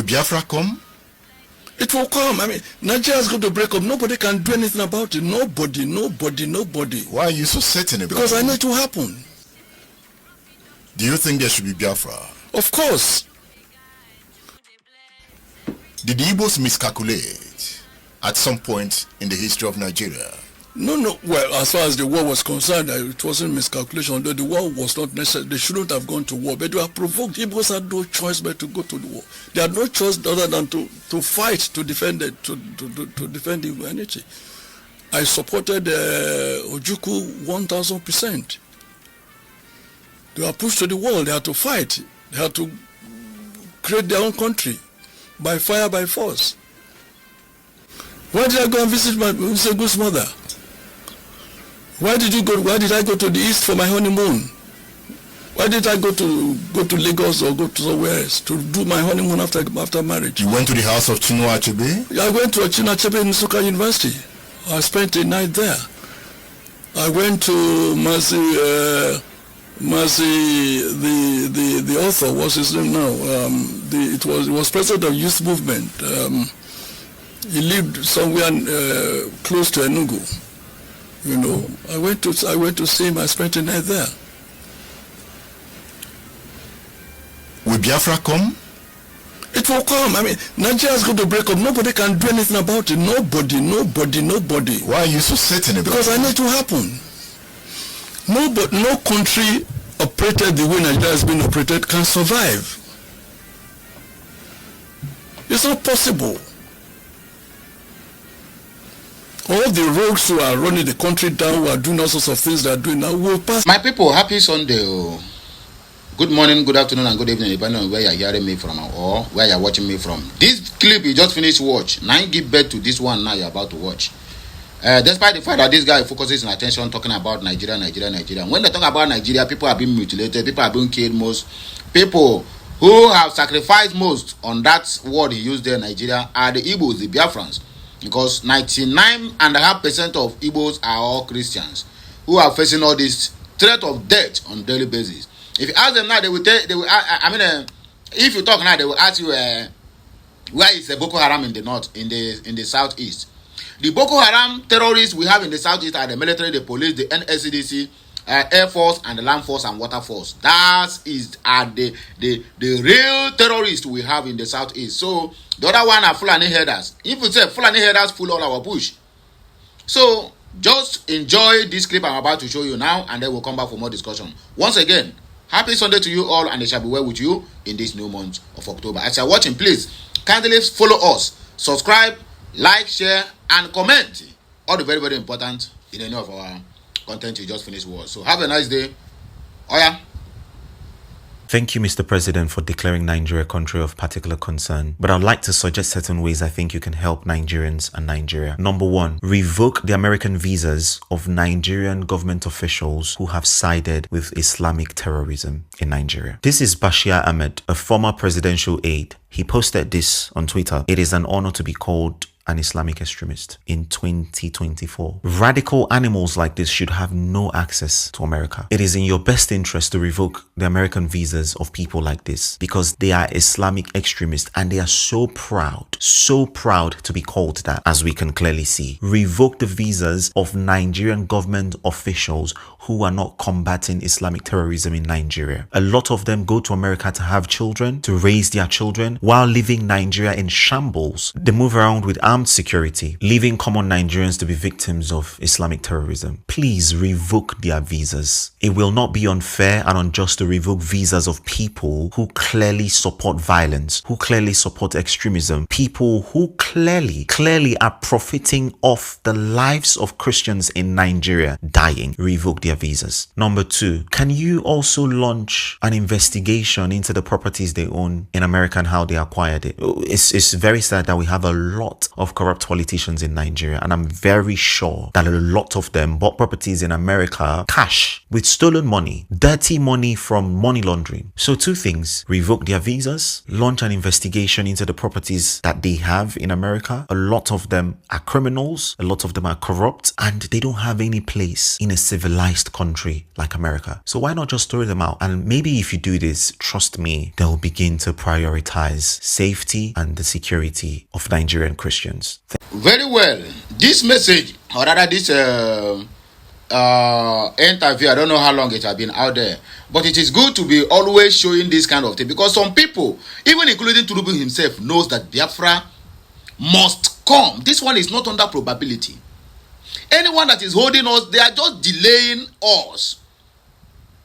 Biafra come? It will come. I mean, Nigeria is going to break up. Nobody can do anything about it. Nobody. Why are you so certain about it? Because I know it will happen. Do you think there should be Biafra? Of course. Did the Igbos miscalculate at some point in the history of Nigeria? No. Well, as far as the war was concerned, it wasn't miscalculation. The war was not necessary. They shouldn't have gone to war. But they were provoked. Igbos had no choice but to go to the war. They had no choice other than to fight to defend it, to defend the humanity. I supported Ojukwu 1,000%. They were pushed to the wall. They had to fight. They had to create their own country by fire, by force. Why did I go and visit my Usegu's mother? Why did I go to the east for my honeymoon? Why did I go to Lagos or go to somewhere else to do my honeymoon after marriage? You went to the house of Chinua Achebe? I went to Chinua Achebe in Nsukka University. I spent a night there. I went to Mercy, the author, what's his name now? It was president of youth movement. He lived somewhere close to Enugu. You know, I went to see him. I spent a night there. Will Biafra come? It will come. I mean, Nigeria is going to break up. Nobody can do anything about it. Nobody. Why are you so certain about it? Because I know it will happen. No country operated the way Nigeria has been operated can survive. It's not possible. All the rogues who are running the country down, who are doing all sorts of things they are doing now, will pass. My people, happy Sunday. Good morning, good afternoon, and good evening, depending on where you are hearing me from or where you are watching me from. This clip you just finished watch, now you give birth to this one now you're about to watch. Despite the fact that this guy focuses his attention talking about Nigeria. When they talk about Nigeria, people are being mutilated, people are being killed most. People who have sacrificed most on that word he used there, Nigeria, are the Igbos, the Biafrans. Because 99.5% of Igbos are all Christians who are facing all this threat of death on a daily basis. If you ask them now, they will if you talk now, they will ask you where is the Boko Haram in the north, in the southeast. The Boko Haram terrorists we have in the southeast are the military, the police, the NSCDC, Air Force, and the Land Force and Water Force. That are the real terrorists we have in the southeast. So the other one are Fulani herders. If you say Fulani herders full all our bush. So just enjoy this clip I'm about to show you now, and then we'll come back for more discussion. Once again, happy Sunday to you all, and it shall be well with you in this new month of October. As you're watching, please kindly follow us, subscribe, like, share, and comment. All the very, very important in any of our content you just finished watching. So have a nice day. Oya. Thank you, Mr. President, for declaring Nigeria a country of particular concern. But I'd like to suggest certain ways I think you can help Nigerians and Nigeria. Number one, revoke the American visas of Nigerian government officials who have sided with Islamic terrorism in Nigeria. This is Bashir Ahmed, a former presidential aide. He posted this on Twitter. It is an honor to be called an Islamic extremist in 2024. Radical animals like this should have no access to America. It is in your best interest to revoke the American visas of people like this because they are Islamic extremists and they are so proud to be called that, as we can clearly see. Revoke the visas of Nigerian government officials who are not combating Islamic terrorism in Nigeria. A lot of them go to America to have children, to raise their children, while leaving Nigeria in shambles. They move around with armed security, leaving common Nigerians to be victims of Islamic terrorism. Please revoke their visas. It will not be unfair and unjust to revoke visas of people who clearly support violence, who clearly support extremism, people who clearly are profiting off the lives of Christians in Nigeria dying. Revoke their visas. Number two, can you also launch an investigation into the properties they own in America and how they acquired it? It's very sad that we have a lot of corrupt politicians in Nigeria, and I'm very sure that a lot of them bought properties in America cash with stolen money, dirty money from money laundering. So two things: revoke their visas, launch an investigation into the properties that they have in America. A lot of them are criminals, a lot of them are corrupt, and they don't have any place in a civilized civilized country like America. So why not just throw them out? And maybe if you do this, trust me, they'll begin to prioritize safety and the security of Nigerian Christians. Very well. This message, or rather this interview, I don't know how long it has been out there, but it is good to be always showing this kind of thing, because some people, even including Tinubu himself, knows that Biafra must come. This one is not under probability. Anyone that is holding us, they are just delaying us.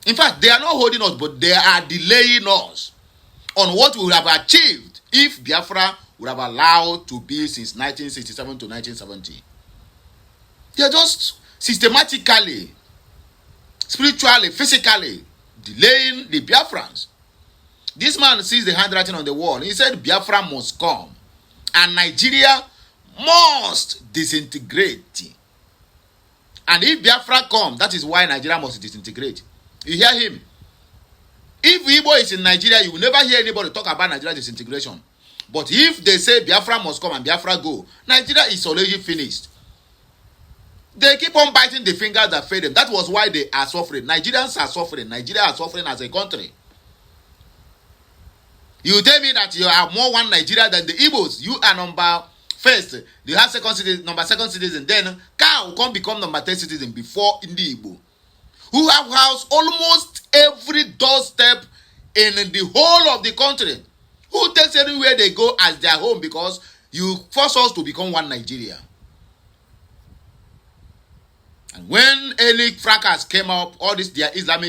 In fact, they are not holding us, but they are delaying us on what we would have achieved if Biafra would have allowed to be since 1967 to 1970. They are just systematically, spiritually, physically delaying the Biafrans. This man sees the handwriting on the wall. He said Biafra must come and Nigeria must disintegrate. And if Biafra come, that is why Nigeria must disintegrate. You hear him? If Igbo is in Nigeria, you will never hear anybody talk about Nigeria disintegration. But if they say Biafra must come and Biafra go, Nigeria is already finished. They keep on biting the fingers that feed them. That was why they are suffering. Nigerians are suffering. Nigeria are suffering as a country. You tell me that you are more one Nigeria than the Igbos. You are number first. You have second citizen, number second citizen. Then Ka will come become number 10 citizen before Ndi Igbo, who have housed almost every doorstep in the whole of the country, who takes anywhere they go as their home, because you force us to become one Nigeria. And when any fracas came up, all this their Muslim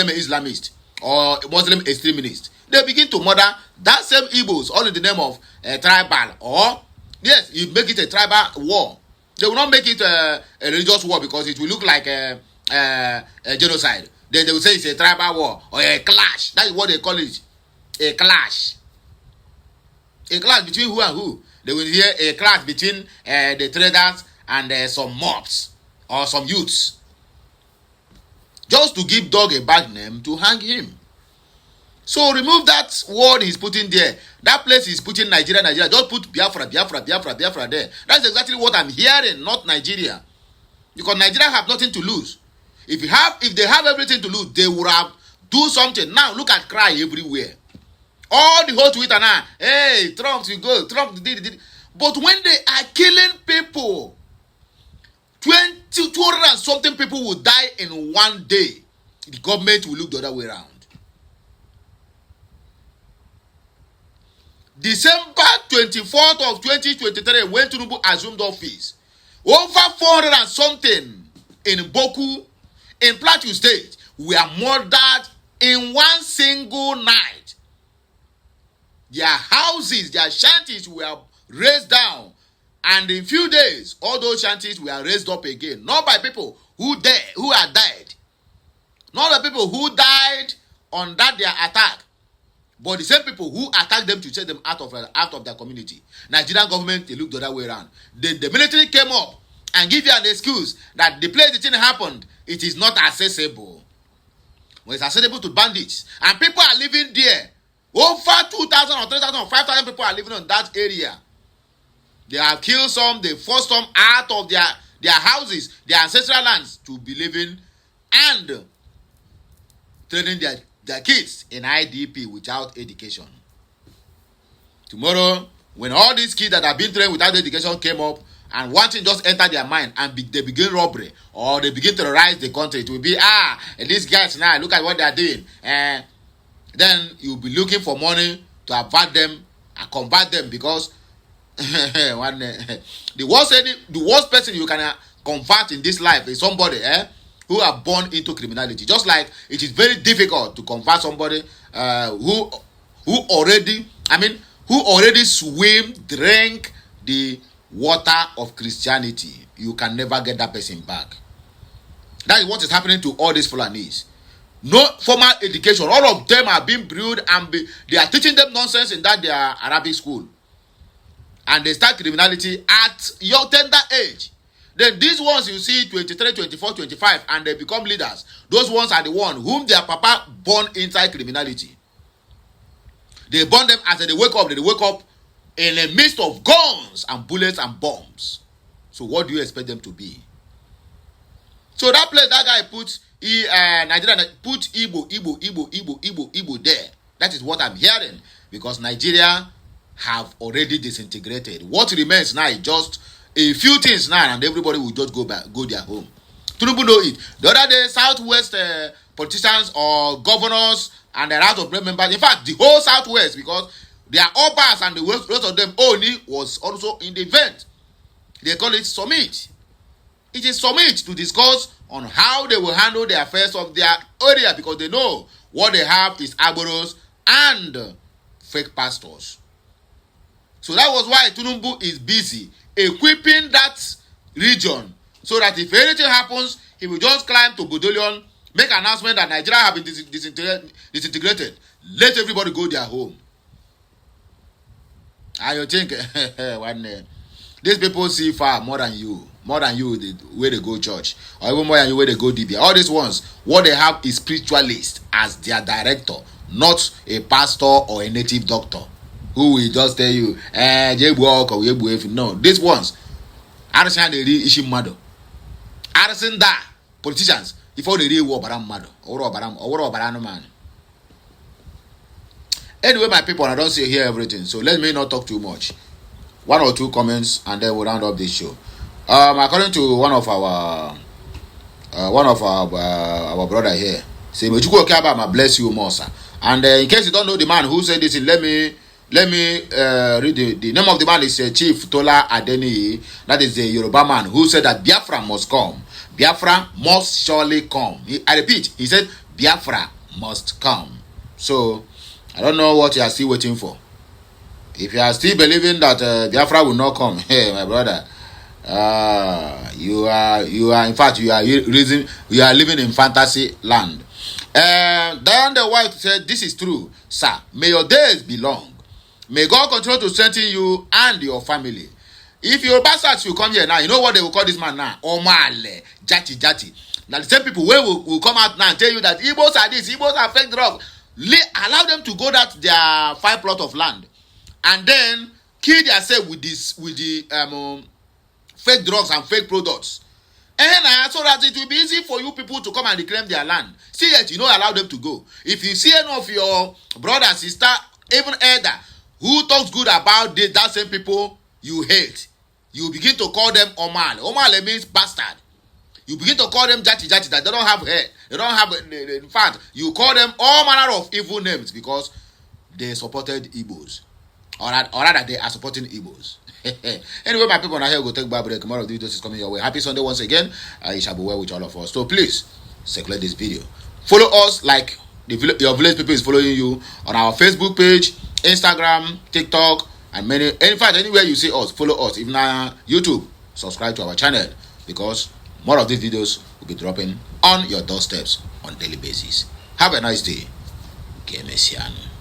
Islamist or Muslim extremist, they begin to murder that same Igbos, all in the name of tribal, or yes, you make it a tribal war. They will not make it a religious war, because it will look like a genocide. Then they will say it's a tribal war or a clash. That is what they call it, a clash. A clash between who and who? They will hear a clash between the traders and some mobs or some youths, just to give dog a bad name to hang him. So remove that word he's putting there. That place he's putting Nigeria. Just put Biafra there. That's exactly what I'm hearing, not Nigeria. Because Nigeria have nothing to lose. If they have everything to lose, they would have do something. Now look at cry everywhere. All the whole Twitter now, hey, Trump will go, Trump did. But when they are killing people, 200 and something people will die in one day, the government will look the other way around. December 24th of 2023, when Tinubu assumed office, over 400 and something in Boku, in Plateau State, were murdered in one single night. Their houses, their shanties were raised down, and in few days, all those shanties were raised up again. Not by people who are dead, not the people who died on that their attack, but the same people who attacked them to set them out of their community. Nigerian government, they look the other way around. The military came up and give you an excuse that the place the thing happened, it is not accessible. Well, it's accessible to bandits, and people are living there. Over 2,000 or 3,000 or 5,000 people are living in that area. They have killed some, they forced some out of their houses, their ancestral lands, to be living and training their kids in IDP without education. Tomorrow, when all these kids that have been trained without education came up, and one thing just enter their mind, and they begin robbery, or they begin to terrorize the country, it will be, these guys now, look at what they are doing. Then you'll be looking for money to avert them and combat them, because the worst person you can convert in this life is somebody who are born into criminality. Just like it is very difficult to convert somebody who already drank the water of Christianity. You can never get that person back. That is what is happening to all these Fulanis. No formal education. All of them are being brewed, and they are teaching them nonsense in that their Arabic school. And they start criminality at your tender age. Then these ones you see 23, 24, 25, and they become leaders. Those ones are the ones whom their papa born inside criminality. They born them as they wake up in a midst of guns and bullets and bombs. So what do you expect them to be? So that place that guy put Nigeria put Igbo there. That is what I'm hearing, because Nigeria have already disintegrated. What remains now is just a few things now, and everybody will just go their home. Tinubu know it. The other day, Southwest politicians or governors and the House of members, in fact, the whole Southwest, because their Obas and the rest of them only was also in the event. They call it summit. It is summit to discuss on how they will handle the affairs of their area, because they know what they have is agboros and fake pastors. So that was why Tinubu is busy equipping that region, so that if anything happens, he will just climb to Bodolion, make an announcement that Nigeria have been disintegrated. Let everybody go their home. And you think, these people see far more than you, the way they go church, or even more than you where they go DB. All these ones, what they have is spiritualist as their director, not a pastor or a native doctor who will just tell you, no. These ones, understand the real issue mother. Understand that politicians, before they real war baram mother, or baram man. Anyway, my people, I don't say here everything, so let me not talk too much. One or two comments, and then we'll round up this show. According to one of our brother here, say, bless you more, sir. And in case you don't know the man who said this, let me read the name of the man is Chief Tola Adeniyi. That is the Yoruba man who said that Biafra must come. Biafra must surely come. I repeat, he said Biafra must come. So I don't know what you are still waiting for. If you are still believing that Biafra will not come, hey, my brother, you are in fact you are living in fantasy land. Diane the White said, "This is true, sir. May your days be long. May God continue to strengthen you and your family. If your bastards will come here now, you know what they will call this man now? Omale, Jati. Now the same people will come out now and tell you that Igbos are this, Igbos are fake drugs. Allow them to go that their 5 plot of land, and then kill themselves with the fake drugs and fake products. And so that it will be easy for you people to come and reclaim their land. See that you don't allow them to go. If you see any of your brother, sister, even elder who talks good about that same people you hate, you begin to call them Omale. Omale means bastard. You begin to call them Jati that they don't have hair. They don't have, in fact, you call them all manner of evil names because they supported Igbos. Or rather, they are supporting Igbos. Anyway, my people, now here we go take back break. More of the videos is coming your way. Happy Sunday once again. It shall be well with all of us. So please, circulate this video. Follow us like your village people is following you on our Facebook page, Instagram, TikTok, and many. In fact, anywhere you see us, follow us. Even on YouTube, subscribe to our channel because more of these videos will be dropping on your doorsteps on daily basis. Have a nice day. Que mesiano.